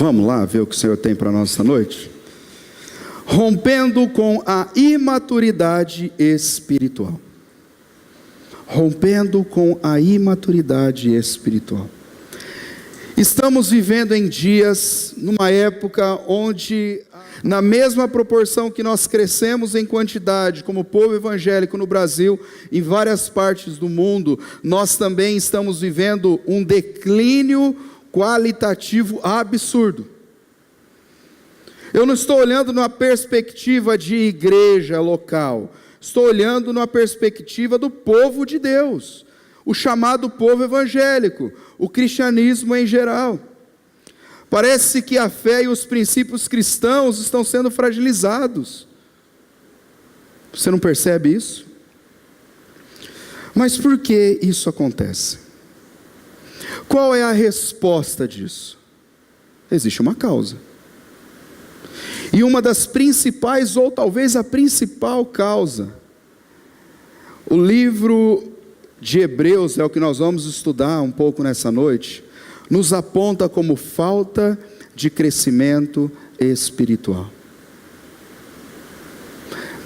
Vamos lá ver o que o Senhor tem para nós esta noite? Rompendo com a imaturidade espiritual. Rompendo com a imaturidade espiritual. Estamos vivendo em dias, numa época onde, na mesma proporção que nós crescemos em quantidade, como povo evangélico no Brasil, em várias partes do mundo, nós também estamos vivendo um declínio qualitativo absurdo. Eu não estou olhando numa perspectiva de igreja local, estou olhando numa perspectiva do povo de Deus, o chamado povo evangélico, o cristianismo em geral. Parece que a fé e os princípios cristãos estão sendo fragilizados. Você não percebe isso? Mas por que isso acontece? Qual é a resposta disso? Existe uma causa. E uma das principais, ou talvez a principal causa, o livro de Hebreus, é o que nós vamos estudar um pouco nessa noite, nos aponta como falta de crescimento espiritual.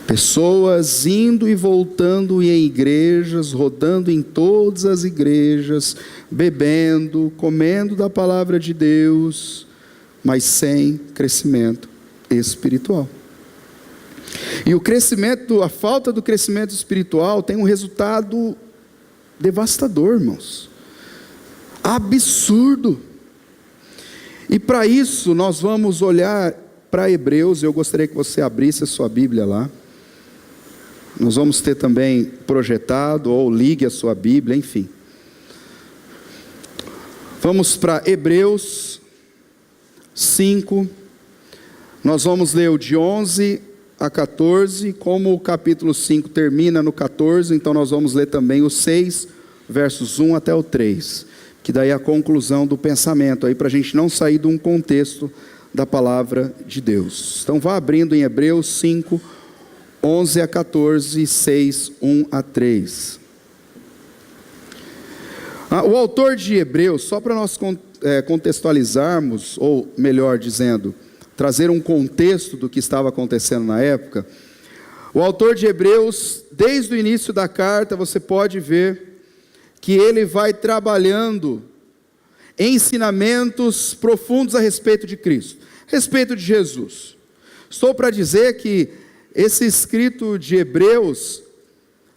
Pessoas indo e voltando em igrejas, rodando em todas as igrejas, bebendo, comendo da palavra de Deus, mas sem crescimento espiritual. E o crescimento, a falta do crescimento espiritual tem um resultado devastador, irmãos. Absurdo. E para isso nós vamos olhar para Hebreus. Eu gostaria que você abrisse a sua Bíblia lá. Nós vamos ter também projetado, ou ligue a sua Bíblia, enfim. Vamos para Hebreus 5. Nós vamos ler o de 11 a 14, como o capítulo 5 termina no 14, então nós vamos ler também os 6, versos 1 até o 3, que daí é a conclusão do pensamento, aí para a gente não sair de um contexto da palavra de Deus. Então vá abrindo em Hebreus 5, 11 a 14, 6, 1 a 3. O autor de Hebreus, só para nós contextualizarmos, ou melhor dizendo, trazer um contexto do que estava acontecendo na época, o autor de Hebreus, desde o início da carta, você pode ver que ele vai trabalhando ensinamentos profundos a respeito de Cristo, a respeito de Jesus. Estou para dizer que esse escrito de Hebreus,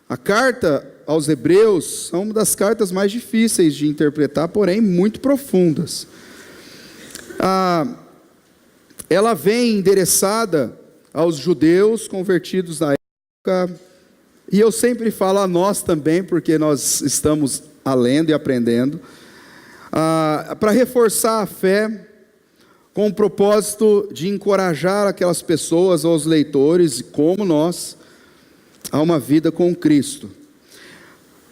a carta aos Hebreus, são uma das cartas mais difíceis de interpretar, porém muito profundas. Ela vem endereçada aos judeus convertidos na época, e eu sempre falo a nós também, porque nós estamos lendo e aprendendo, para reforçar a fé, com o propósito de encorajar aquelas pessoas, os leitores, como nós, a uma vida com Cristo.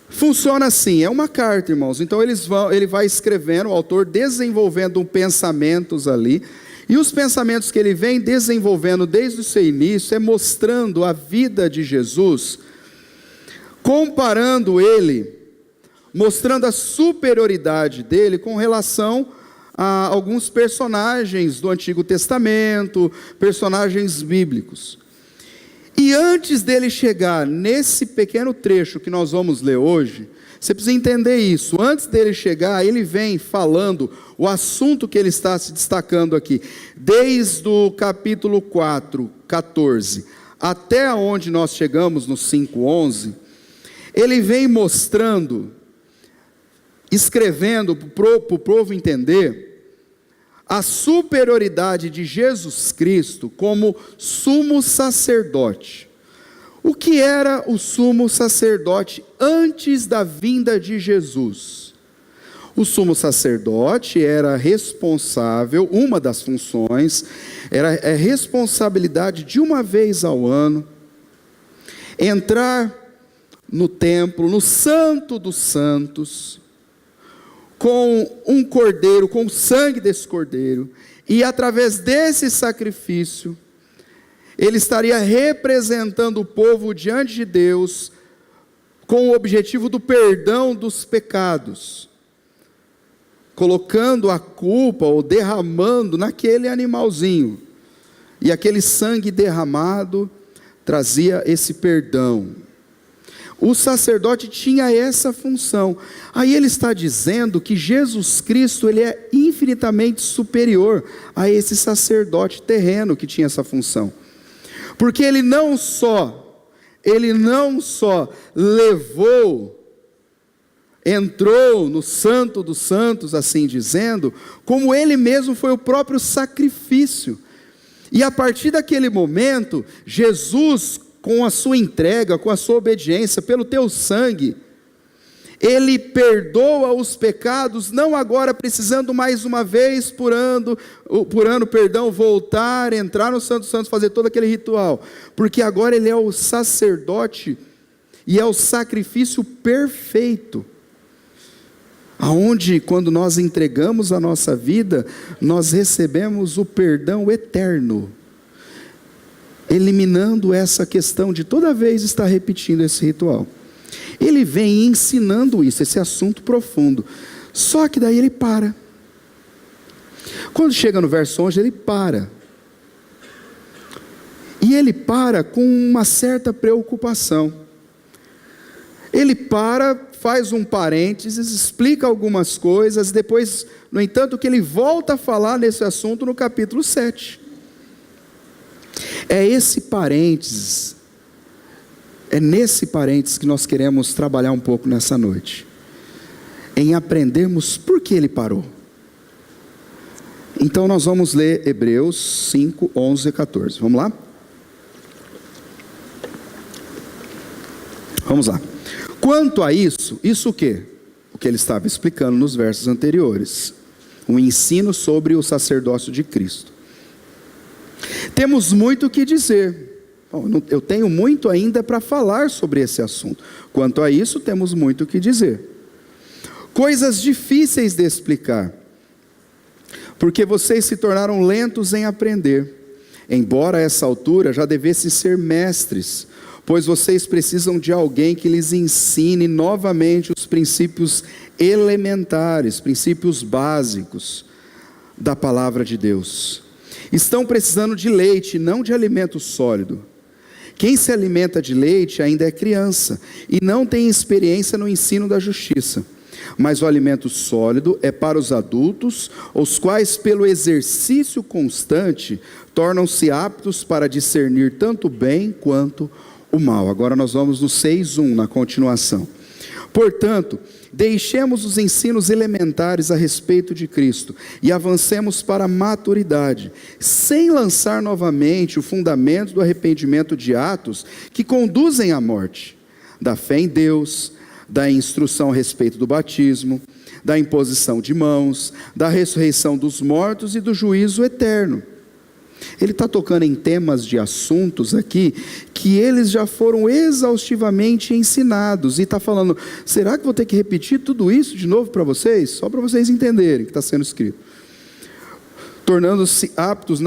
Funciona assim, é uma carta, irmãos, então ele vai escrevendo, o autor desenvolvendo pensamentos ali, e os pensamentos que ele vem desenvolvendo desde o seu início é mostrando a vida de Jesus, comparando ele, mostrando a superioridade dele com relação a alguns personagens do Antigo Testamento, personagens bíblicos. E antes dele chegar nesse pequeno trecho que nós vamos ler hoje, você precisa entender isso. Antes dele chegar, ele vem falando o assunto que ele está se destacando aqui, desde o capítulo 4, 14, até onde nós chegamos no 5, 11, ele vem mostrando, escrevendo para o povo entender, a superioridade de Jesus Cristo como sumo sacerdote. O que era o sumo sacerdote antes da vinda de Jesus? O sumo sacerdote era responsável, uma das funções, era a responsabilidade de uma vez ao ano, entrar no templo, no Santo dos Santos, com um cordeiro, com o sangue desse cordeiro, e através desse sacrifício, ele estaria representando o povo diante de Deus, com o objetivo do perdão dos pecados. colocando a culpa ou derramando naquele animalzinho. E aquele sangue derramado trazia esse perdão. O sacerdote tinha essa função. Aí ele está dizendo que Jesus Cristo, ele é infinitamente superior a esse sacerdote terreno que tinha essa função. Porque ele não só entrou no Santo dos Santos, assim dizendo, como ele mesmo foi o próprio sacrifício. E a partir daquele momento, Jesus, com a sua entrega, com a sua obediência, pelo teu sangue, ele perdoa os pecados, não agora precisando mais uma vez por ano, voltar, entrar no Santo dos Santos, fazer todo aquele ritual, porque agora ele é o sacerdote, e é o sacrifício perfeito, aonde quando nós entregamos a nossa vida, nós recebemos o perdão eterno, eliminando essa questão de toda vez estar repetindo esse ritual. Ele vem ensinando isso, esse assunto profundo, só que daí ele para. Quando chega no verso 11, ele para, e ele para com uma certa preocupação. Ele para, faz um parênteses, explica algumas coisas, depois, no entanto, que ele volta a falar nesse assunto no capítulo 7. É nesse parênteses que nós queremos trabalhar um pouco nessa noite, em aprendermos por que ele parou. Então nós vamos ler Hebreus 5, 11 e 14, vamos lá? Vamos lá. Quanto a isso o quê? O que ele estava explicando nos versos anteriores, o ensino sobre o sacerdócio de Cristo. Temos muito o que dizer. Bom, eu tenho muito ainda para falar sobre esse assunto. Quanto a isso, temos muito o que dizer. Coisas difíceis de explicar, porque vocês se tornaram lentos em aprender, embora a essa altura já devessem ser mestres, pois vocês precisam de alguém que lhes ensine novamente os princípios elementares, princípios básicos da palavra de Deus. Estão precisando de leite, não de alimento sólido. Quem se alimenta de leite ainda é criança e não tem experiência no ensino da justiça. Mas o alimento sólido é para os adultos, os quais pelo exercício constante tornam-se aptos para discernir tanto o bem quanto o mal. Agora nós vamos no 6:1, na continuação. Portanto, deixemos os ensinos elementares a respeito de Cristo e avancemos para a maturidade, sem lançar novamente o fundamento do arrependimento de atos que conduzem à morte, da fé em Deus, da instrução a respeito do batismo, da imposição de mãos, da ressurreição dos mortos e do juízo eterno. Ele está tocando em temas de assuntos aqui, que eles já foram exaustivamente ensinados, e está falando, será que vou ter que repetir tudo isso de novo para vocês? Só para vocês entenderem o que está sendo escrito. Tornando-se aptos,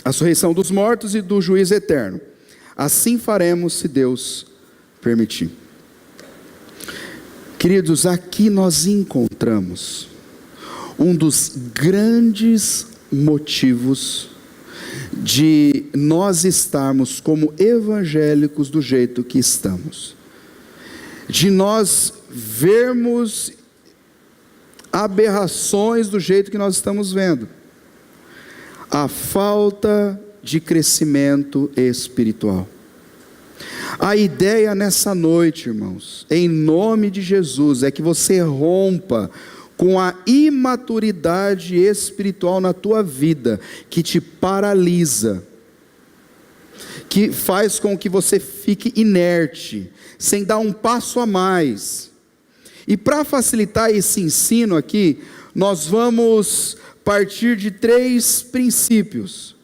a ressurreição dos mortos e do juízo eterno. Assim faremos, se Deus permitir. Queridos, aqui nós encontramos um dos grandes motivos de nós estarmos como evangélicos do jeito que estamos, de nós vermos aberrações do jeito que nós estamos vendo, a falta de crescimento espiritual. A ideia nessa noite, irmãos, em nome de Jesus, é que você rompa com a imaturidade espiritual na tua vida, que te paralisa, que faz com que você fique inerte, sem dar um passo a mais. E para facilitar esse ensino aqui, nós vamos partir de 3 princípios.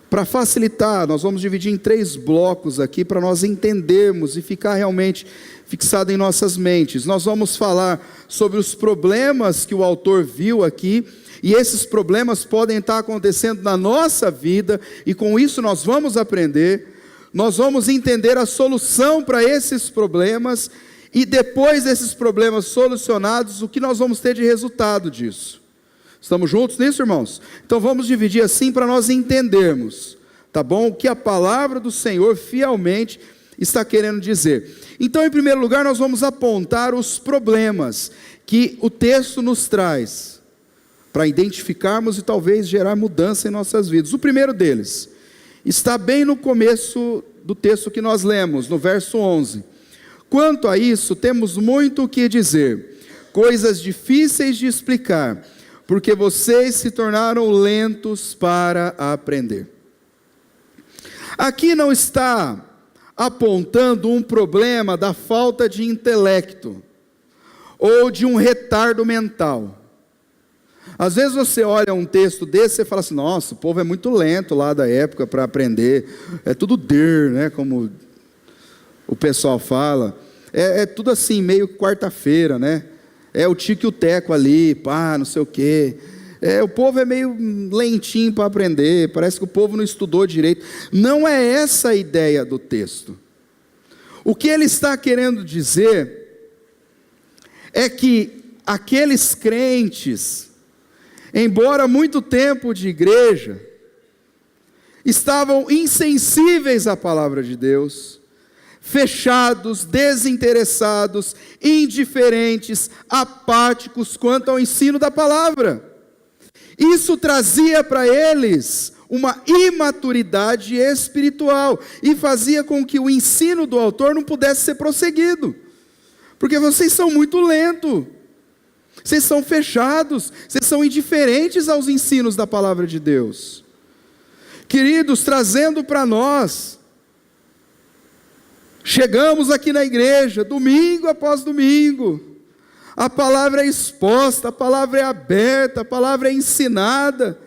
Para facilitar, nós vamos dividir em 3 blocos aqui, para nós entendermos e ficar realmente fixado em nossas mentes. Nós vamos falar sobre os problemas que o autor viu aqui, e esses problemas podem estar acontecendo na nossa vida, e com isso nós vamos aprender, nós vamos entender a solução para esses problemas, E depois desses problemas solucionados, o que nós vamos ter de resultado disso? Estamos juntos nisso, irmãos? Então vamos dividir assim para nós entendermos, tá bom? O que a palavra do Senhor fielmente está querendo dizer. Então, em primeiro lugar, nós vamos apontar os problemas que o texto nos traz, para identificarmos e talvez gerar mudança em nossas vidas. O primeiro deles está bem no começo do texto que nós lemos, no verso 11. Quanto a isso, temos muito o que dizer, coisas difíceis de explicar, porque vocês se tornaram lentos para aprender. Aqui não está apontando um problema da falta de intelecto, ou de um retardo mental. Às vezes você olha um texto desse e fala assim, nossa, o povo é muito lento lá da época para aprender, é tudo né, como o pessoal fala, é tudo assim, meio quarta-feira, né, é o tico e o teco ali, pá, não sei o quê, o povo é meio lentinho para aprender, parece que o povo não estudou direito. Não é essa a ideia do texto. O que ele está querendo dizer é que aqueles crentes, embora muito tempo de igreja, estavam insensíveis à palavra de Deus, fechados, desinteressados, indiferentes, apáticos quanto ao ensino da palavra. Isso trazia para eles uma imaturidade espiritual e fazia com que o ensino do autor não pudesse ser prosseguido, porque vocês são muito lentos, vocês são fechados, vocês são indiferentes aos ensinos da palavra de Deus. Queridos, trazendo para nós, chegamos aqui na igreja, domingo após domingo, a palavra é exposta, a palavra é aberta, a palavra é ensinada,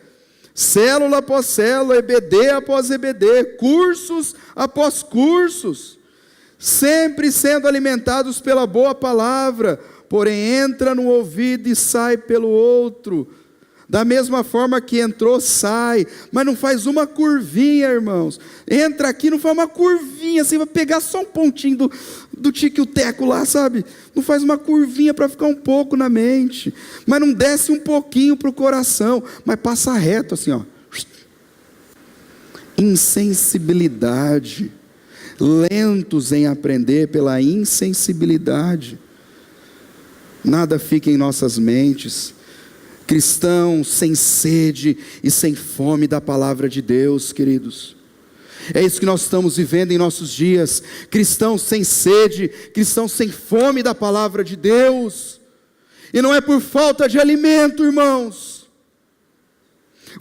célula após célula, EBD após EBD, cursos após cursos, sempre sendo alimentados pela boa palavra, porém entra no ouvido e sai pelo outro, da mesma forma que entrou, sai, mas não faz uma curvinha, irmãos, entra aqui, não faz uma curvinha, assim, vai pegar só um pontinho do tique e o teco lá, sabe, não faz uma curvinha para ficar um pouco na mente, mas não desce um pouquinho para o coração, mas passa reto assim, ó, insensibilidade, lentos em aprender pela insensibilidade, nada fica em nossas mentes, cristãos sem sede e sem fome da palavra de Deus, queridos, é isso que nós estamos vivendo em nossos dias, cristãos sem sede, cristãos sem fome da palavra de Deus, e não é por falta de alimento, irmãos,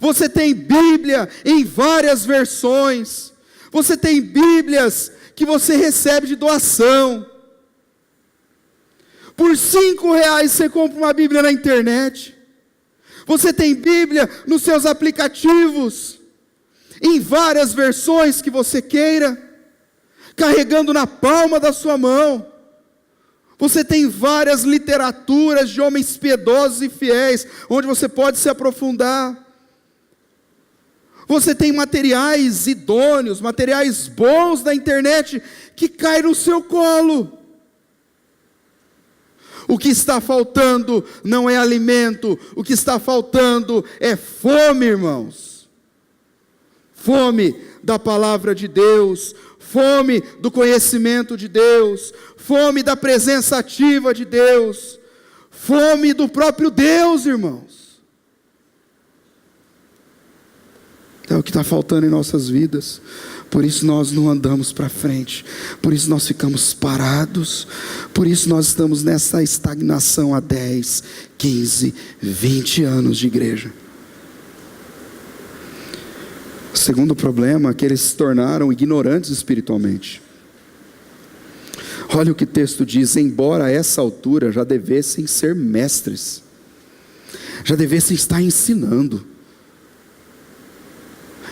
você tem Bíblia em várias versões, você tem Bíblias que você recebe de doação, por R$5 você compra uma Bíblia na internet, você tem Bíblia nos seus aplicativos, em várias versões que você queira, carregando na palma da sua mão, você tem várias literaturas de homens piedosos e fiéis, onde você pode se aprofundar, você tem materiais idôneos, materiais bons da internet, que caem no seu colo. O que está faltando não é alimento, o que está faltando é fome, irmãos. Fome da palavra de Deus, fome do conhecimento de Deus, fome da presença ativa de Deus, fome do próprio Deus, irmãos. É o que está faltando em nossas vidas. Por isso nós não andamos para frente, por isso nós ficamos parados, por isso nós estamos nessa estagnação há 10, 15, 20 anos de igreja. O segundo problema é que eles se tornaram ignorantes espiritualmente. Olha o que o texto diz: embora a essa altura já devessem ser mestres, já devessem estar ensinando.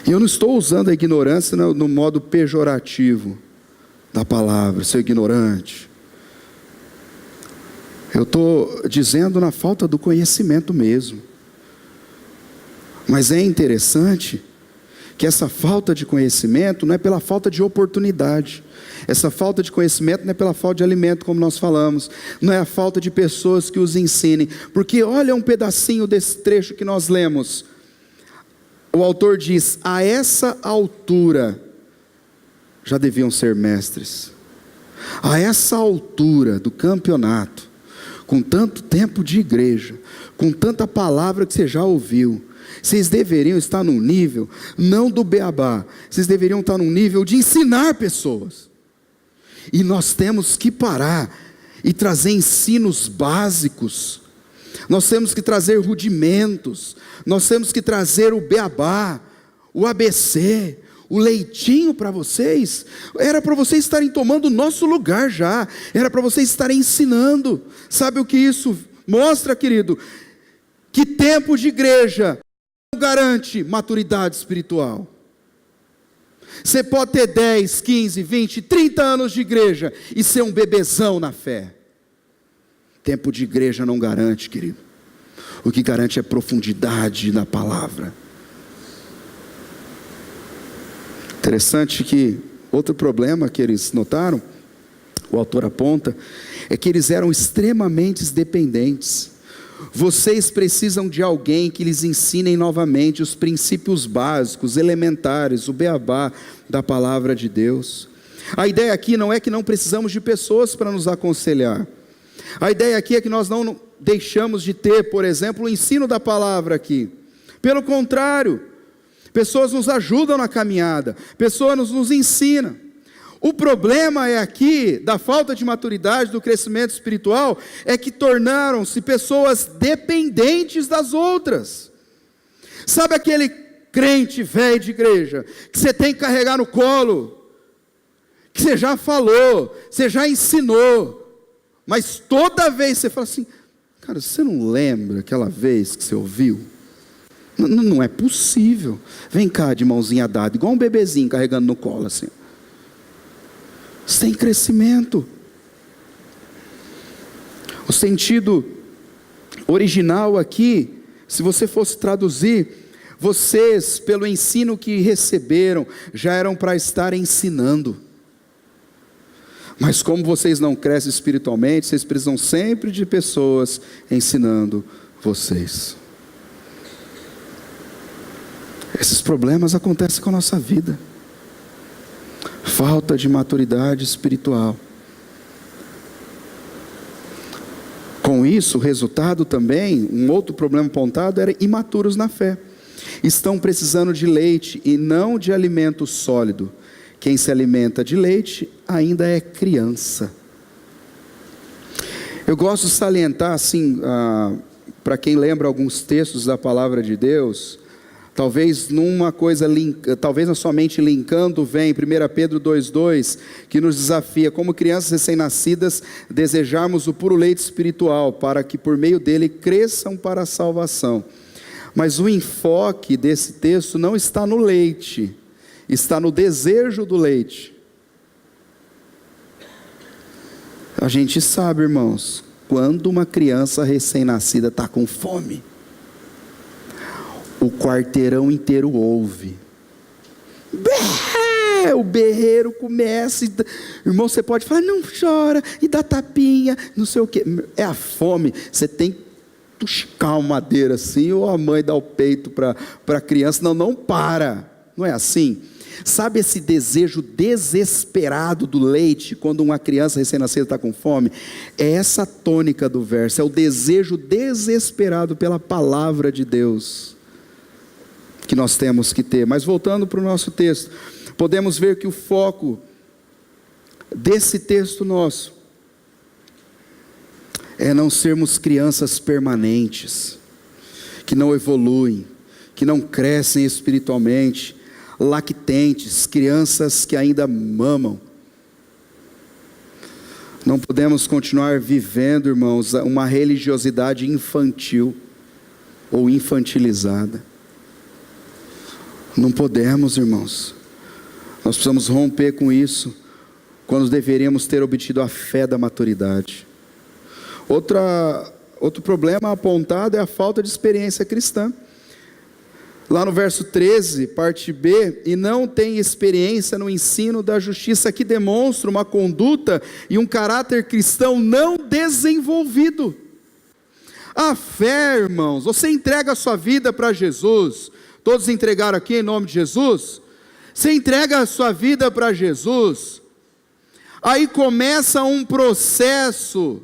E eu não estou usando a ignorância no modo pejorativo da palavra, ser ignorante. Eu estou dizendo na falta do conhecimento mesmo. Mas é interessante que essa falta de conhecimento não é pela falta de oportunidade. Essa falta de conhecimento não é pela falta de alimento, como nós falamos. Não é a falta de pessoas que os ensinem. Porque olha um pedacinho desse trecho que nós lemos. O autor diz: a essa altura já deviam ser mestres. A essa altura do campeonato, com tanto tempo de igreja, com tanta palavra que você já ouviu, vocês deveriam estar num nível, não do beabá, vocês deveriam estar num nível de ensinar pessoas. E nós temos que parar e trazer ensinos básicos. Nós temos que trazer rudimentos. Nós temos que trazer o beabá, o ABC, o leitinho para vocês. Era para vocês estarem tomando o nosso lugar já. Era para vocês estarem ensinando. Sabe o que isso mostra, querido? Que tempo de igreja não garante maturidade espiritual. Você pode ter 10, 15, 20, 30 anos de igreja e ser um bebezão na fé. Tempo de igreja não garante, querido. O que garante é profundidade na palavra. Interessante que outro problema que eles notaram, o autor aponta, é que eles eram extremamente dependentes. Vocês precisam de alguém que lhes ensine novamente os princípios básicos, elementares, o beabá da palavra de Deus. A ideia aqui não é que não precisamos de pessoas para nos aconselhar. A ideia aqui é que nós não deixamos de ter, por exemplo, o ensino da palavra aqui. Pelo contrário, pessoas nos ajudam na caminhada, pessoas nos ensinam. O problema é aqui, da falta de maturidade, do crescimento espiritual, é que tornaram-se pessoas dependentes das outras. Sabe aquele crente velho de igreja, que você tem que carregar no colo, que você já falou, você já ensinou, mas toda vez você fala assim: cara, você não lembra aquela vez que você ouviu? Não é possível. Vem cá de mãozinha dada, igual um bebezinho carregando no colo assim. Sem crescimento. O sentido original aqui, se você fosse traduzir, vocês, pelo ensino que receberam, já eram para estar ensinando. Mas como vocês não crescem espiritualmente, vocês precisam sempre de pessoas ensinando vocês. Esses problemas acontecem com a nossa vida. Falta de maturidade espiritual. Com isso, o resultado também, um outro problema apontado, era imaturos na fé. Estão precisando de leite e não de alimento sólido. Quem se alimenta de leite ainda é criança. Eu gosto de salientar assim, para quem lembra alguns textos da palavra de Deus, talvez talvez na sua mente linkando vem 1 Pedro 2,2, que nos desafia, como crianças recém-nascidas, desejarmos o puro leite espiritual, para que por meio dele cresçam para a salvação. Mas o enfoque desse texto não está no leite, está no desejo do leite. A gente sabe, irmãos, quando uma criança recém-nascida está com fome, o quarteirão inteiro ouve. O berreiro começa. Irmão, você pode falar, não chora, e dá tapinha, não sei o que. É a fome. Você tem que tuscar uma madeira assim, ou a mãe dá o peito para a criança. Não para. Não é assim? Sabe esse desejo desesperado do leite, quando uma criança recém-nascida está com fome? É essa a tônica do verso, é o desejo desesperado pela palavra de Deus, que nós temos que ter. Mas voltando para o nosso texto, podemos ver que o foco desse texto nosso é não sermos crianças permanentes, que não evoluem, que não crescem espiritualmente, lactentes, crianças que ainda mamam. Não podemos continuar vivendo, irmãos, uma religiosidade infantil ou infantilizada. Não podemos, irmãos. Nós precisamos romper com isso, quando deveríamos ter obtido a fé da maturidade. Outro problema apontado é a falta de experiência cristã. Lá no verso 13, parte B, e não tem experiência no ensino da justiça, que demonstra uma conduta e um caráter cristão não desenvolvido. A fé, irmãos, você entrega a sua vida para Jesus, todos entregaram aqui em nome de Jesus? Você entrega a sua vida para Jesus, aí começa um processo.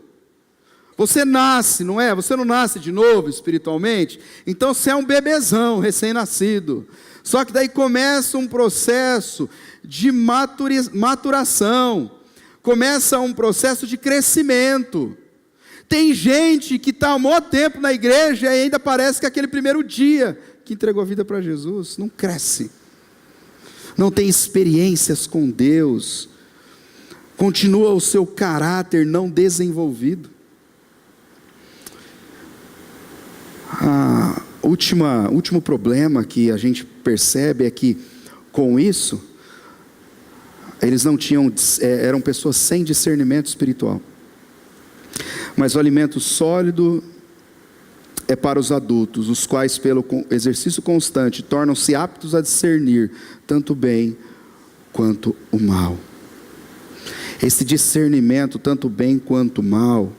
Você nasce, não é? Você não nasce de novo espiritualmente, então você é um bebezão, recém-nascido. Só que daí começa um processo de maturação, começa um processo de crescimento. Tem gente que está há muito tempo na igreja e ainda parece que é aquele primeiro dia que entregou a vida para Jesus, não cresce, não tem experiências com Deus, continua o seu caráter não desenvolvido. Último problema que a gente percebe é que, com isso, eles não tinham, eram pessoas sem discernimento espiritual. Mas o alimento sólido é para os adultos, os quais, pelo exercício constante, tornam-se aptos a discernir tanto o bem quanto o mal. Esse discernimento, tanto o bem quanto o mal,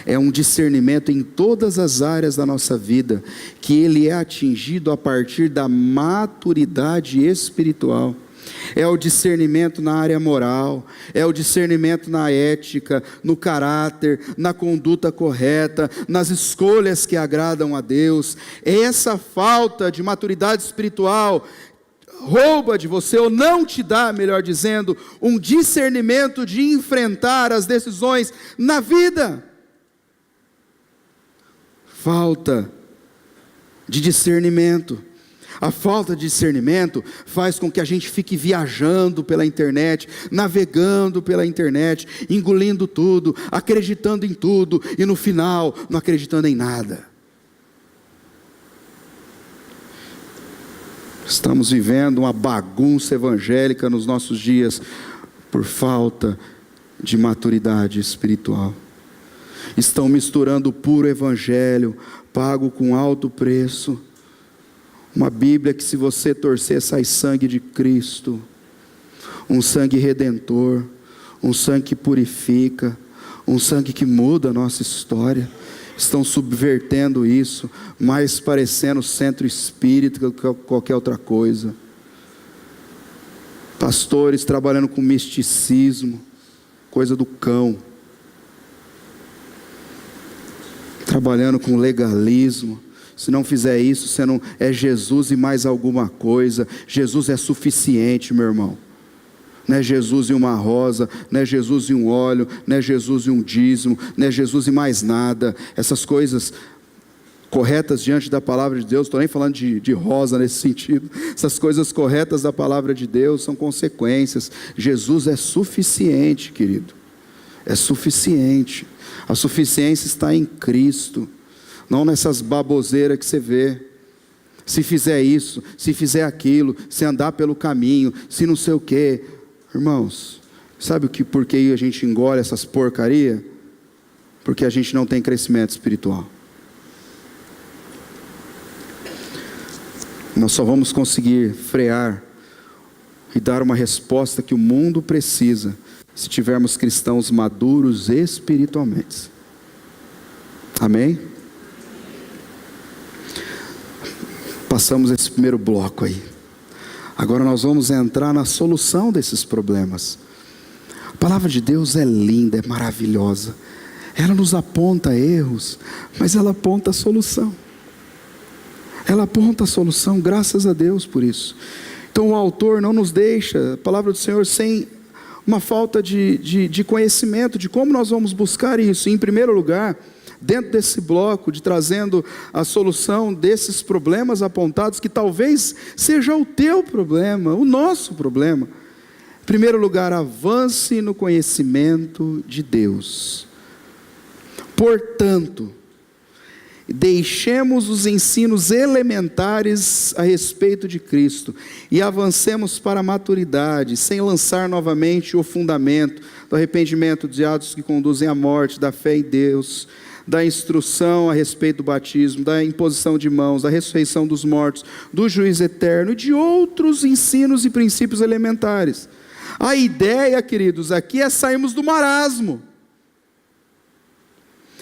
é um discernimento em todas as áreas da nossa vida, que ele é atingido a partir da maturidade espiritual. É o discernimento na área moral, é o discernimento na ética, no caráter, na conduta correta, nas escolhas que agradam a Deus. Essa falta de maturidade espiritual rouba de você, ou não te dá, melhor dizendo, um discernimento de enfrentar as decisões na vida. Falta de discernimento. A falta de discernimento faz com que a gente fique viajando pela internet, navegando pela internet, engolindo tudo, acreditando em tudo, e no final não acreditando em nada. Estamos vivendo uma bagunça evangélica nos nossos dias, por falta de maturidade espiritual. Estão misturando o puro evangelho, pago com alto preço, uma Bíblia que, se você torcer, sai sangue de Cristo, um sangue redentor, um sangue que purifica, um sangue que muda a nossa história. Estão subvertendo isso, mais parecendo centro espírita do que qualquer outra coisa. Pastores trabalhando com misticismo, coisa do cão. Trabalhando com legalismo. Se não fizer isso, você não é Jesus e mais alguma coisa. Jesus é suficiente, meu irmão. Não é Jesus e uma rosa, não é Jesus e um óleo, não é Jesus e um dízimo, não é Jesus e mais nada. Essas coisas corretas diante da palavra de Deus, estou nem falando de rosa nesse sentido. Essas coisas corretas da palavra de Deus são consequências. Jesus é suficiente, querido. É suficiente. A suficiência está em Cristo, não nessas baboseiras que você vê. Se fizer isso, se fizer aquilo, se andar pelo caminho, se não sei o quê. Irmãos, sabe por que a gente engole essas porcaria? Porque a gente não tem crescimento espiritual. Nós só vamos conseguir frear e dar uma resposta que o mundo precisa se tivermos cristãos maduros espiritualmente. Amém? Passamos esse primeiro bloco aí. Agora nós vamos entrar na solução desses problemas. A palavra de Deus é linda, é maravilhosa. Ela nos aponta erros, mas ela aponta a solução. Ela aponta a solução, graças a Deus por isso. Então o autor não nos deixa, a palavra do Senhor, sem uma falta de conhecimento de como nós vamos buscar isso. E, em primeiro lugar, dentro desse bloco, trazendo a solução desses problemas apontados, que talvez seja o teu problema, o nosso problema. Em primeiro lugar, avance no conhecimento de Deus. Portanto, deixemos os ensinos elementares a respeito de Cristo e avancemos para a maturidade, sem lançar novamente o fundamento do arrependimento de atos que conduzem à morte, da fé em Deus, da instrução a respeito do batismo, da imposição de mãos, da ressurreição dos mortos, do juízo eterno e de outros ensinos e princípios elementares. A ideia, queridos, aqui é sairmos do marasmo,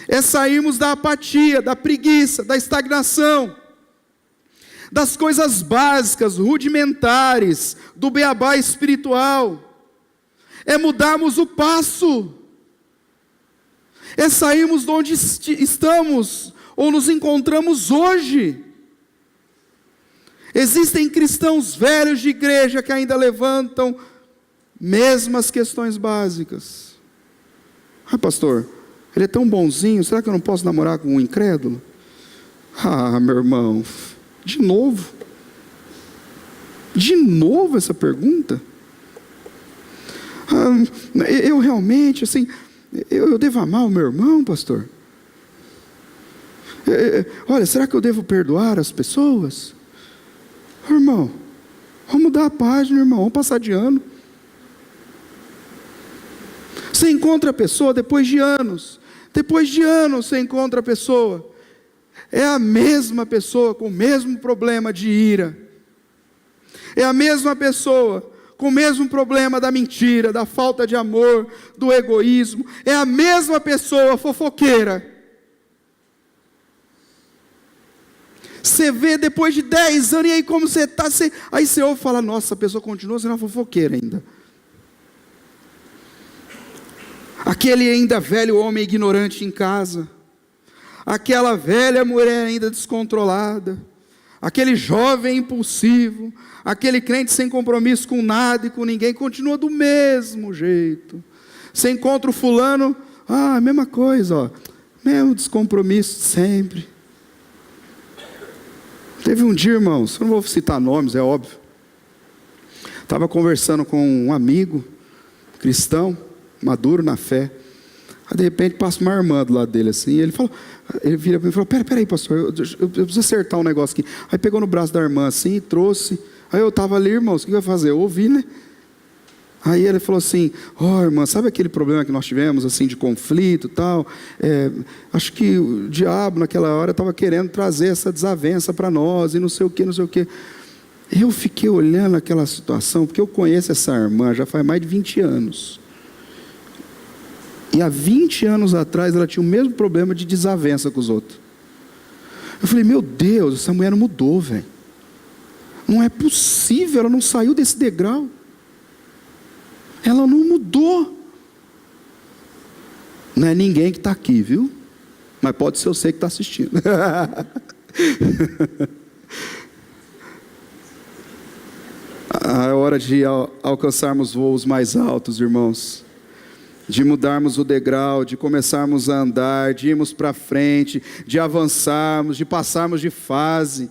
é sairmos da apatia, da preguiça, da estagnação, das coisas básicas, rudimentares, do beabá espiritual. É mudarmos o passo, é sairmos de onde estamos, ou nos encontramos hoje. Existem cristãos velhos de igreja que ainda levantam mesmas questões básicas. Ah, pastor, ele é tão bonzinho, será que eu não posso namorar com um incrédulo? Ah, meu irmão, de novo? De novo essa pergunta? Eu realmente, assim, eu devo amar o meu irmão, pastor? Olha, será que eu devo perdoar as pessoas? Irmão, vamos mudar a página, irmão, vamos passar de ano. Você encontra a pessoa depois de anos você encontra a pessoa, é a mesma pessoa com o mesmo problema de ira, é a mesma pessoa com o mesmo problema da mentira, da falta de amor, do egoísmo, é a mesma pessoa fofoqueira. Você vê depois de 10 anos, e aí como você está, aí você ouve e fala, nossa, a pessoa continua sendo uma fofoqueira ainda. Aquele ainda velho homem ignorante em casa, aquela velha mulher ainda descontrolada, aquele jovem impulsivo, aquele crente sem compromisso com nada e com ninguém, continua do mesmo jeito. Você encontra o fulano, a mesma coisa, ó, mesmo descompromisso sempre. Teve um dia, irmãos, eu não vou citar nomes, é óbvio, estava conversando com um amigo cristão, maduro na fé. Aí de repente passa uma irmã do lado dele assim, e ele vira para mim e falou, peraí pastor, eu preciso acertar um negócio aqui. Aí pegou no braço da irmã assim e trouxe. Aí eu estava ali, irmãos, o que eu ia fazer? Eu ouvi, né? Aí ele falou assim, irmã, sabe aquele problema que nós tivemos assim de conflito e tal? Acho que o diabo naquela hora estava querendo trazer essa desavença para nós e não sei o que. Eu fiquei olhando aquela situação, porque eu conheço essa irmã já faz mais de 20 anos. E há 20 anos atrás ela tinha o mesmo problema de desavença com os outros. Eu falei, meu Deus, essa mulher não mudou, velho. Não é possível, ela não saiu desse degrau. Ela não mudou. Não é ninguém que está aqui, viu? Mas pode ser você que está assistindo. É hora de alcançarmos voos mais altos, irmãos. De mudarmos o degrau, de começarmos a andar, de irmos para frente, de avançarmos, de passarmos de fase.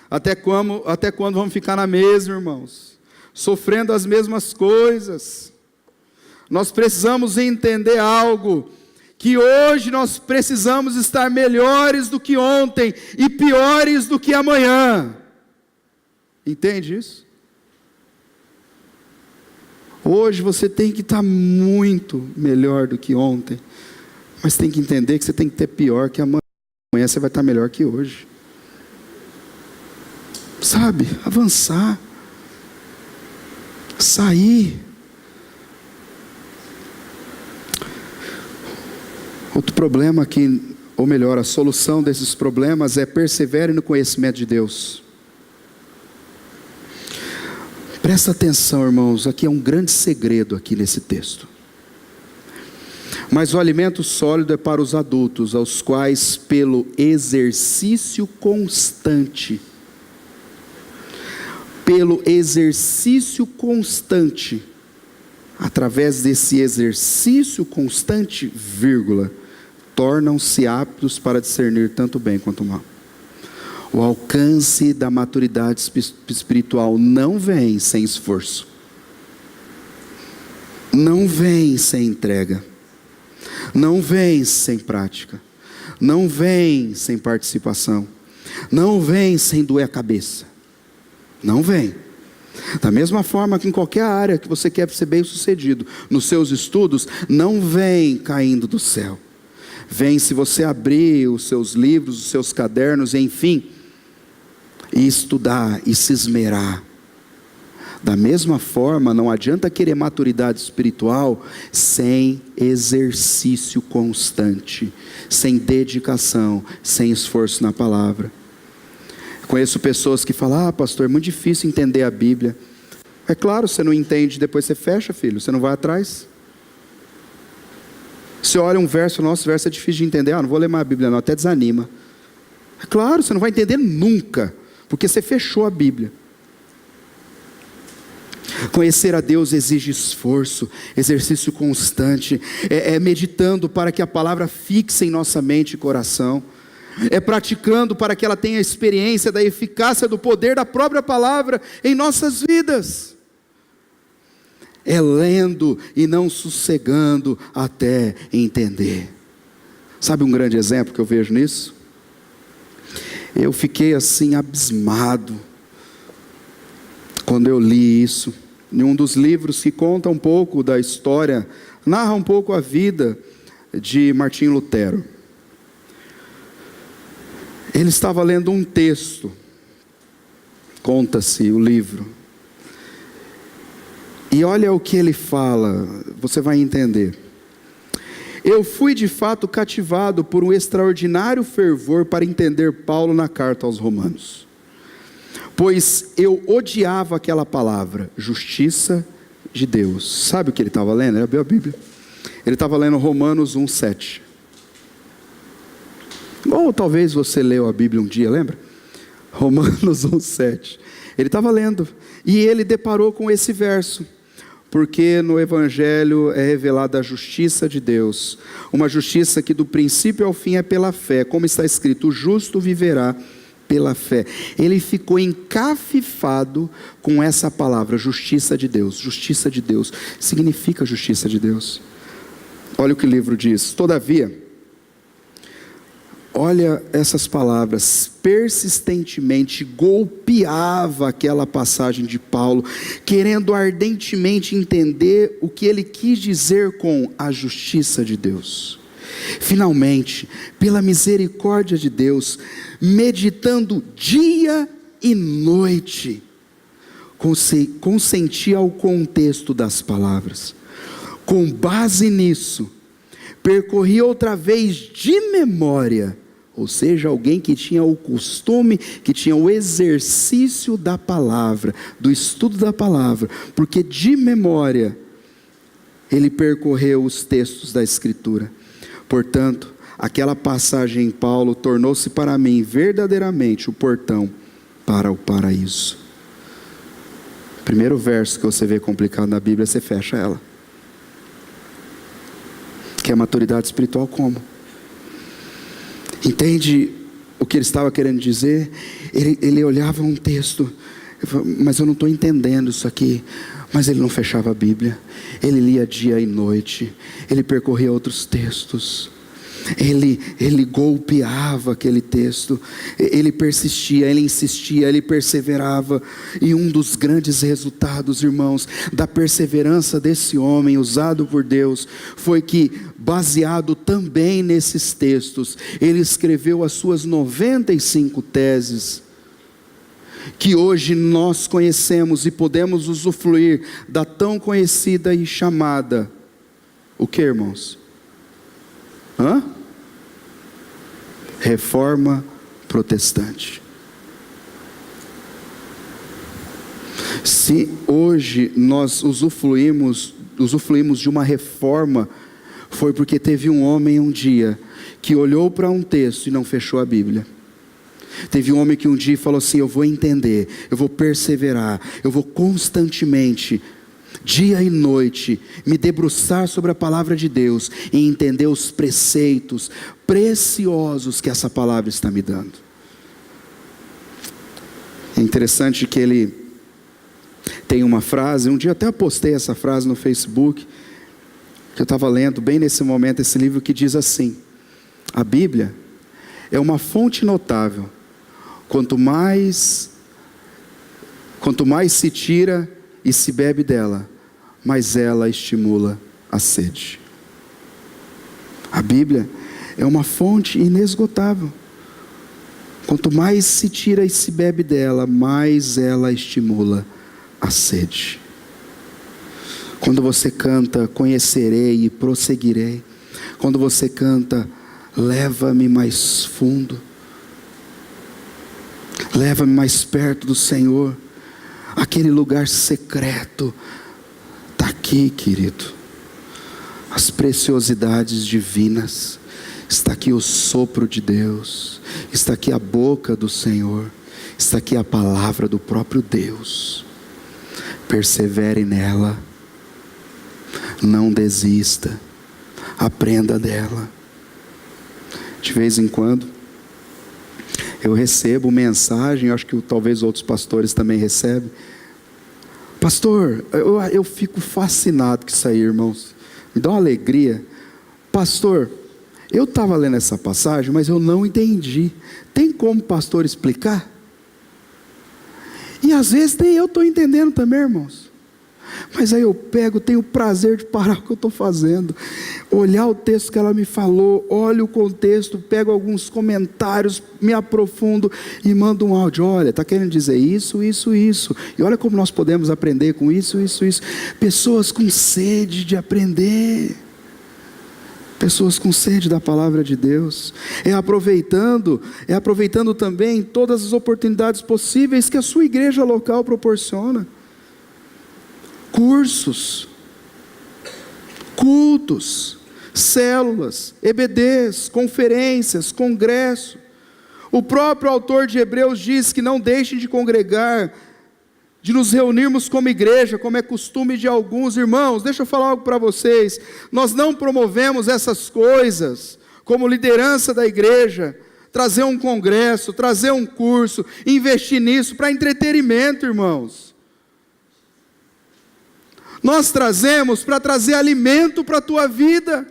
Até quando vamos ficar na mesma, irmãos? Sofrendo as mesmas coisas. Nós precisamos entender algo, que hoje nós precisamos estar melhores do que ontem e piores do que amanhã. Entende isso? Hoje você tem que estar muito melhor do que ontem, mas tem que entender que você tem que ter pior que amanhã. Amanhã você vai estar melhor que hoje. Sabe? Avançar. Sair. Outro problema aqui, ou melhor, a solução desses problemas é persevere no conhecimento de Deus. Presta atenção, irmãos, aqui é um grande segredo aqui nesse texto. Mas o alimento sólido é para os adultos, aos quais pelo exercício constante, através desse exercício constante, tornam-se aptos para discernir tanto o bem quanto o mal. O alcance da maturidade espiritual não vem sem esforço, não vem sem entrega, não vem sem prática, não vem sem participação, não vem sem doer a cabeça, não vem. Da mesma forma que em qualquer área que você quer ser bem sucedido nos seus estudos, não vem caindo do céu, vem se você abrir os seus livros, os seus cadernos, enfim, e estudar e se esmerar. Da mesma forma, não adianta querer maturidade espiritual sem exercício constante, sem dedicação, sem esforço na palavra. Conheço pessoas que falam: pastor, é muito difícil entender a Bíblia. É claro, você não entende, depois você fecha, filho, você não vai atrás. Você olha um verso, nosso verso é difícil de entender, não vou ler mais a Bíblia não, até desanima. É claro, você não vai entender nunca, porque você fechou a Bíblia. Conhecer a Deus exige esforço, exercício constante, meditando para que a palavra fixe em nossa mente e coração, praticando para que ela tenha experiência da eficácia do poder da própria palavra em nossas vidas, lendo e não sossegando até entender. Sabe um grande exemplo que eu vejo nisso? Eu fiquei assim abismado quando eu li isso, em um dos livros que conta um pouco da história, narra um pouco a vida de Martinho Lutero. Ele estava lendo um texto, conta-se o livro, e olha o que ele fala, você vai entender. Eu fui de fato cativado por um extraordinário fervor para entender Paulo na carta aos Romanos, pois eu odiava aquela palavra, justiça de Deus. Sabe o que ele estava lendo? Ele abriu a Bíblia. Ele estava lendo Romanos 1:7. Ou talvez você leu a Bíblia um dia, lembra? Romanos 1:7. Ele estava lendo, e ele deparou com esse verso. Porque no Evangelho é revelada a justiça de Deus, uma justiça que do princípio ao fim é pela fé, como está escrito: o justo viverá pela fé. Ele ficou encafifado com essa palavra, justiça de Deus. Justiça de Deus significa justiça de Deus. Olha o que o livro diz: todavia, olha essas palavras, persistentemente golpeava aquela passagem de Paulo, querendo ardentemente entender o que ele quis dizer com a justiça de Deus. Finalmente, pela misericórdia de Deus, meditando dia e noite, consenti ao contexto das palavras. Com base nisso, percorri outra vez de memória, ou seja, alguém que tinha o costume, que tinha o exercício da palavra, do estudo da palavra, porque de memória ele percorreu os textos da Escritura. Portanto, aquela passagem em Paulo tornou-se para mim verdadeiramente o portão para o paraíso. Primeiro verso que você vê complicado na Bíblia, você fecha ela. Que é maturidade espiritual como? Entende o que ele estava querendo dizer? Ele olhava um texto, mas eu não estou entendendo isso aqui. Mas ele não fechava a Bíblia, ele lia dia e noite, ele percorria outros textos, ele golpeava aquele texto, ele persistia, ele insistia, ele perseverava. E um dos grandes resultados, irmãos, da perseverança desse homem usado por Deus, foi que, baseado também nesses textos, ele escreveu as suas 95 teses, que hoje nós conhecemos e podemos usufruir da tão conhecida e chamada, o que, irmãos? Reforma protestante. Se hoje nós usufruímos de uma reforma, foi porque teve um homem um dia que olhou para um texto e não fechou a Bíblia. Teve um homem que um dia falou assim: eu vou entender, eu vou perseverar, eu vou constantemente, dia e noite, me debruçar sobre a palavra de Deus e entender os preceitos preciosos que essa palavra está me dando. É interessante que ele tem uma frase, um dia até postei essa frase no Facebook, que eu estava lendo bem nesse momento esse livro, que diz assim: a Bíblia é uma fonte notável, quanto mais se tira e se bebe dela, mais ela estimula a sede. A Bíblia é uma fonte inesgotável. Quanto mais se tira e se bebe dela, mais ela estimula a sede. Quando você canta, conhecerei e prosseguirei. Quando você canta, leva-me mais fundo. Leva-me mais perto do Senhor. Aquele lugar secreto está aqui, querido. As preciosidades divinas. Está aqui o sopro de Deus. Está aqui a boca do Senhor. Está aqui a palavra do próprio Deus. Persevere nela. Não desista. Aprenda dela. De vez em quando eu recebo mensagem, acho que talvez outros pastores também recebem. Pastor, eu fico fascinado com isso aí, irmãos. Me dá uma alegria. Pastor, eu estava lendo essa passagem, mas eu não entendi. Tem como o pastor explicar? E às vezes nem eu estou entendendo também, irmãos. Mas aí eu pego, tenho o prazer de parar o que eu estou fazendo, olhar o texto que ela me falou, olho o contexto, pego alguns comentários, me aprofundo e mando um áudio. Olha, está querendo dizer isso, isso, isso. E olha como nós podemos aprender com isso, isso, isso. Pessoas com sede de aprender. Pessoas com sede da palavra de Deus. É aproveitando também todas as oportunidades possíveis que a sua igreja local proporciona. Cursos, cultos, células, EBDs, conferências, congresso. O próprio autor de Hebreus diz que não deixem de congregar, de nos reunirmos como igreja, como é costume de alguns. Irmãos, deixa eu falar algo para vocês. Nós não promovemos essas coisas como liderança da igreja, trazer um congresso, trazer um curso, investir nisso para entretenimento, irmãos. Nós trazemos para trazer alimento para a tua vida.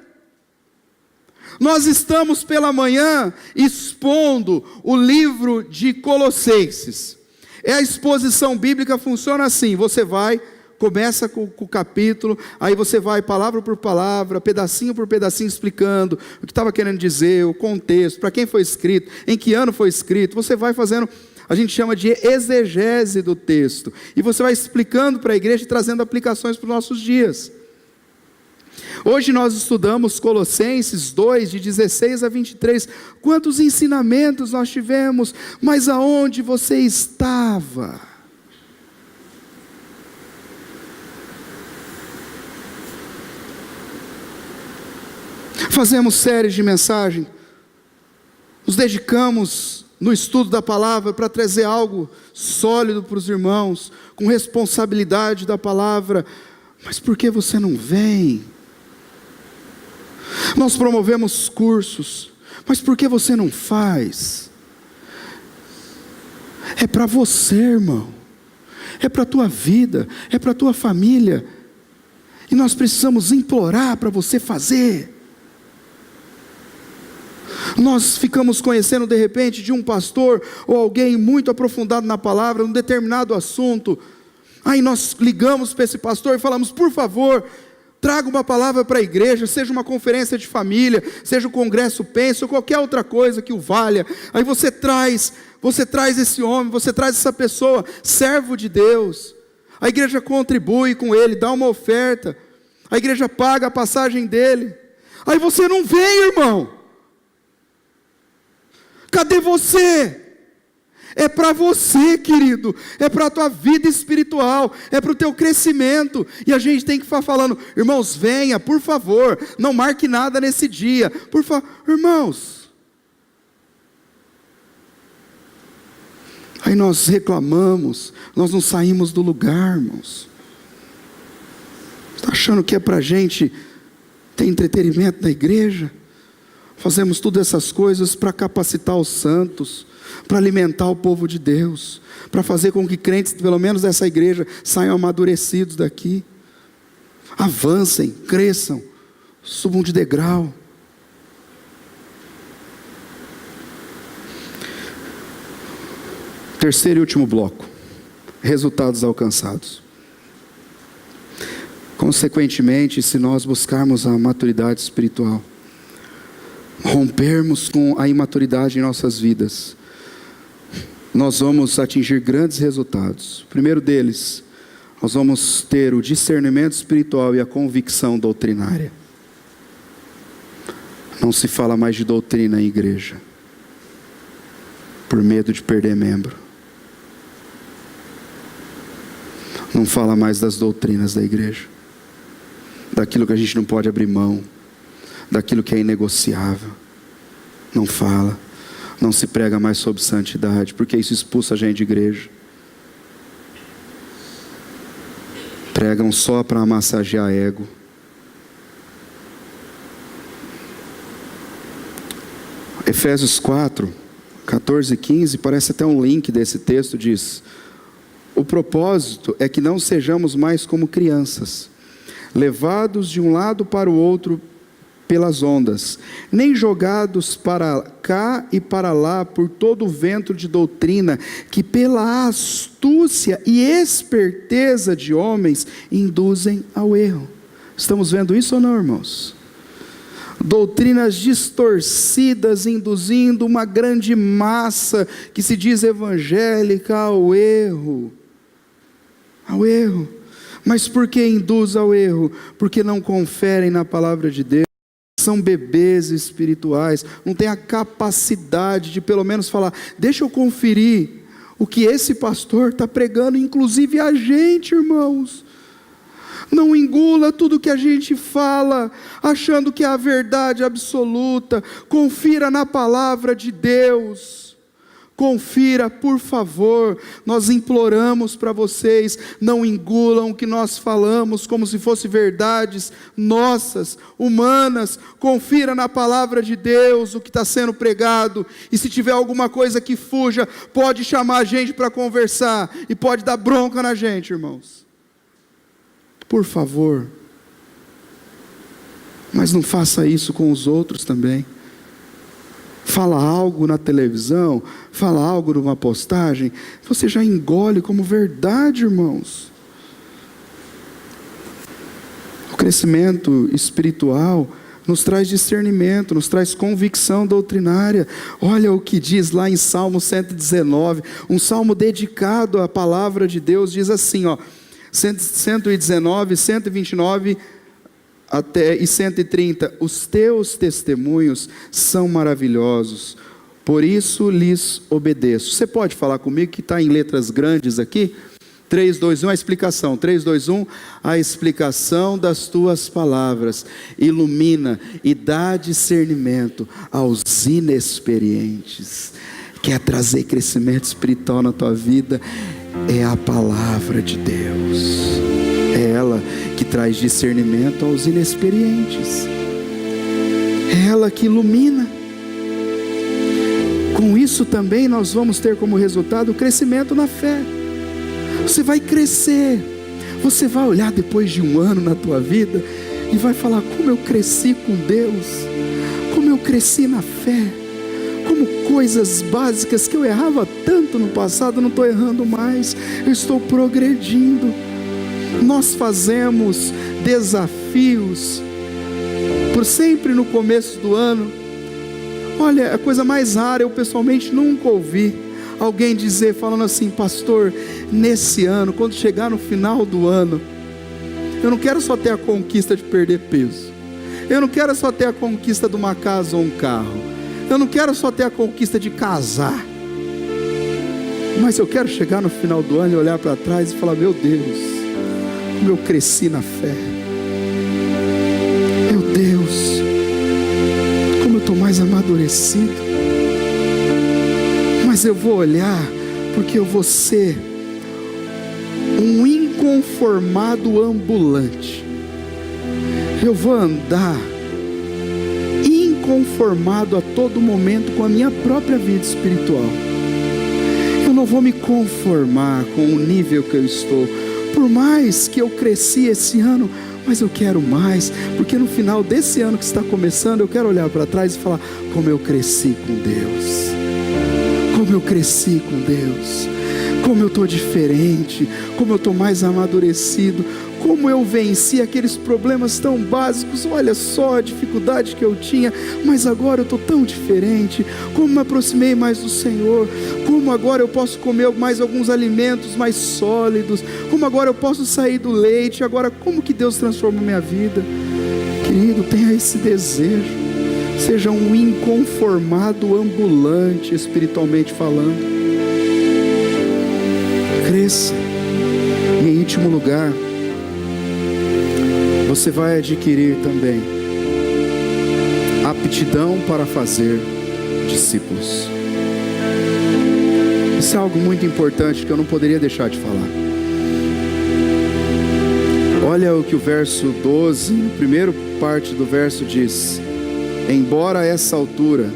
Nós estamos pela manhã expondo o livro de Colossenses. A exposição bíblica funciona assim: você vai, começa com o capítulo, aí você vai palavra por palavra, pedacinho por pedacinho, explicando o que estava querendo dizer, o contexto, para quem foi escrito, em que ano foi escrito. Você vai fazendo, a gente chama de exegese do texto, e você vai explicando para a igreja e trazendo aplicações para os nossos dias. Hoje nós estudamos Colossenses 2, de 16 a 23, quantos ensinamentos nós tivemos, mas aonde você estava? Fazemos séries de mensagem, nos dedicamos no estudo da palavra para trazer algo sólido para os irmãos, com responsabilidade da palavra, mas por que você não vem? Nós promovemos cursos, mas por que você não faz? É para você, irmão, é para a tua vida, é para a tua família, e nós precisamos implorar para você fazer. Nós ficamos conhecendo de repente de um pastor, ou alguém muito aprofundado na palavra, num determinado assunto, aí nós ligamos para esse pastor e falamos: por favor, traga uma palavra para a igreja, seja uma conferência de família, seja o congresso Pense, ou qualquer outra coisa que o valha. Aí você traz esse homem, você traz essa pessoa, servo de Deus, a igreja contribui com ele, dá uma oferta, a igreja paga a passagem dele, aí você não vem, irmão. Cadê você? É para você, querido, é para a tua vida espiritual, é para o teu crescimento, e a gente tem que ficar falando: irmãos, venha, por favor, não marque nada nesse dia, por favor, irmãos. Aí nós reclamamos, nós não saímos do lugar, irmãos. Está achando que é para a gente ter entretenimento na igreja? Fazemos todas essas coisas para capacitar os santos, para alimentar o povo de Deus, para fazer com que crentes, pelo menos dessa igreja, saiam amadurecidos daqui, avancem, cresçam, subam de degrau. Terceiro e último bloco: resultados alcançados. Consequentemente, se nós buscarmos a maturidade espiritual, rompermos com a imaturidade em nossas vidas, nós vamos atingir grandes resultados. O primeiro deles, nós vamos ter o discernimento espiritual e a convicção doutrinária. Não se fala mais de doutrina em igreja, por medo de perder membro. Não fala mais das doutrinas da igreja, daquilo que a gente não pode abrir mão, daquilo que é inegociável. Não fala. Não se prega mais sobre santidade, porque isso expulsa a gente de igreja. Pregam só para massagear ego. Efésios 4, 14 e 15, parece até um link desse texto, diz: o propósito é que não sejamos mais como crianças, levados de um lado para o outro pelas ondas, nem jogados para cá e para lá por todo o vento de doutrina, que pela astúcia e esperteza de homens induzem ao erro. Estamos vendo isso ou não, irmãos? Doutrinas distorcidas induzindo uma grande massa que se diz evangélica ao erro. Ao erro. Mas por que induz ao erro? Porque não conferem na palavra de Deus. São bebês espirituais, não tem a capacidade de pelo menos falar: deixa eu conferir o que esse pastor está pregando, inclusive a gente, irmãos. Não engula tudo que a gente fala, achando que é a verdade absoluta. Confira na palavra de Deus. Confira, por favor. Nós imploramos para vocês, não engulam o que nós falamos como se fossem verdades nossas, humanas. Confira na palavra de Deus o que está sendo pregado, e se tiver alguma coisa que fuja, pode chamar a gente para conversar, e pode dar bronca na gente, irmãos. Por favor. Mas não faça isso com os outros também. Fala algo na televisão, fala algo numa postagem, você já engole como verdade, irmãos. O crescimento espiritual nos traz discernimento, nos traz convicção doutrinária. Olha o que diz lá em Salmo 119, um salmo dedicado à palavra de Deus, diz assim, 119, 129 e 130, os teus testemunhos são maravilhosos, por isso lhes obedeço. Você pode falar comigo que está em letras grandes aqui? 3, 2, 1, a explicação. 3, 2, 1, a explicação das tuas palavras ilumina e dá discernimento aos inexperientes. Quer trazer crescimento espiritual na tua vida? É a palavra de Deus. É ela que traz discernimento aos inexperientes. É ela que ilumina. Com isso também nós vamos ter como resultado o crescimento na fé. Você vai crescer. Você vai olhar depois de um ano na tua vida e vai falar: como eu cresci com Deus, como eu cresci na fé, como coisas básicas que eu errava tanto no passado, não estou errando mais, eu estou progredindo. Nós fazemos desafios por sempre no começo do ano. Olha, a coisa mais rara, eu pessoalmente nunca ouvi alguém dizer, falando assim: pastor, nesse ano, quando chegar no final do ano, eu não quero só ter a conquista de perder peso, eu não quero só ter a conquista de uma casa ou um carro, eu não quero só ter a conquista de casar, mas eu quero chegar no final do ano e olhar para trás e falar: meu Deus, como eu cresci na fé. Meu Deus, como eu estou mais amadurecido. Mas eu vou olhar, porque eu vou ser um inconformado ambulante. Eu vou andar inconformado a todo momento com a minha própria vida espiritual. Eu não vou me conformar com o nível que eu estou. Por mais que eu cresci esse ano, mas eu quero mais, porque no final desse ano que está começando, eu quero olhar para trás e falar: como eu cresci com Deus, como eu cresci com Deus. Como eu estou diferente, como eu estou mais amadurecido, como eu venci aqueles problemas tão básicos. Olha só a dificuldade que eu tinha, mas agora eu estou tão diferente. Como me aproximei mais do Senhor, como agora eu posso comer mais alguns alimentos mais sólidos, como agora eu posso sair do leite, agora como que Deus transformou minha vida. Querido, tenha esse desejo, seja um inconformado ambulante, espiritualmente falando. Cresça. E em último lugar, você vai adquirir também aptidão para fazer discípulos. Isso é algo muito importante que eu não poderia deixar de falar. Olha o que o verso 12, na primeira parte do verso diz: embora a essa altura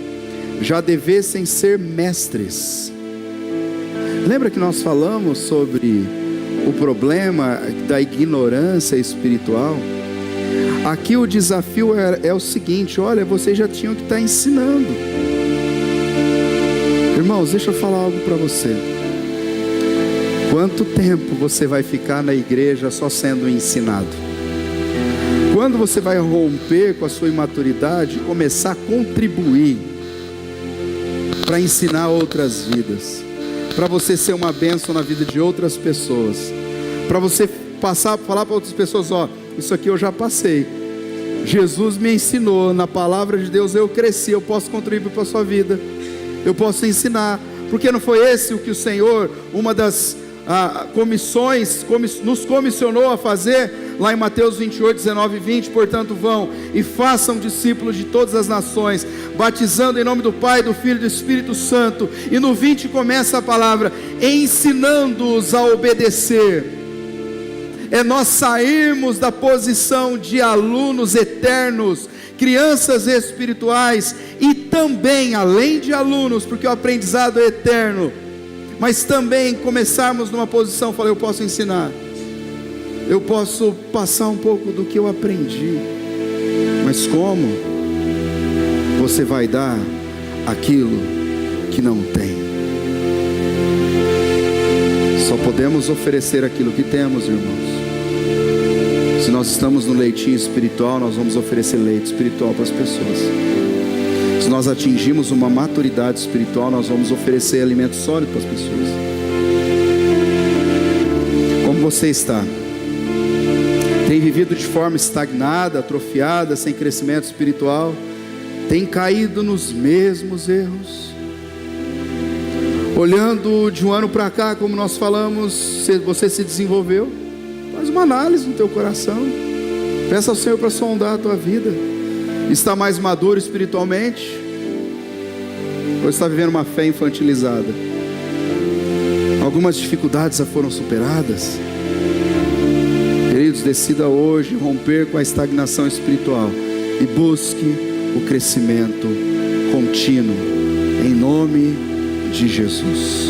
já devessem ser mestres. Lembra que nós falamos sobre o problema da ignorância espiritual? Aqui o desafio é o seguinte: olha, vocês já tinham que estar ensinando. Irmãos, deixa eu falar algo para você. Quanto tempo você vai ficar na igreja só sendo ensinado? Quando você vai romper com a sua imaturidade e começar a contribuir para ensinar outras vidas, para você ser uma bênção na vida de outras pessoas, para você falar para outras pessoas: ó, isso aqui eu já passei, Jesus me ensinou, na palavra de Deus eu cresci, eu posso contribuir para a sua vida, eu posso ensinar. Porque não foi esse o que o Senhor, uma das comissões, nos comissionou a fazer, lá em Mateus 28, 19 e 20, portanto vão e façam discípulos de todas as nações, batizando em nome do Pai, do Filho e do Espírito Santo, e no 20 começa a palavra, ensinando-os a obedecer. É nós sairmos da posição de alunos eternos, crianças espirituais, e também, além de alunos, porque o aprendizado é eterno, mas também começarmos numa posição, eu posso ensinar, eu posso passar um pouco do que eu aprendi. Mas como? Você vai dar aquilo que não tem. Só podemos oferecer aquilo que temos, irmãos. Se nós estamos no leitinho espiritual, nós vamos oferecer leite espiritual para as pessoas. Se nós atingimos uma maturidade espiritual, nós vamos oferecer alimento sólido para as pessoas. Como você está? Tem vivido de forma estagnada, atrofiada, sem crescimento espiritual? Tem caído nos mesmos erros? Olhando de um ano para cá, como nós falamos, você se desenvolveu? Faz uma análise no teu coração. Peça ao Senhor para sondar a tua vida. Está mais maduro espiritualmente? Ou está vivendo uma fé infantilizada? Algumas dificuldades já foram superadas? Queridos, decida hoje romper com a estagnação espiritual e busque o crescimento contínuo, em nome de Jesus.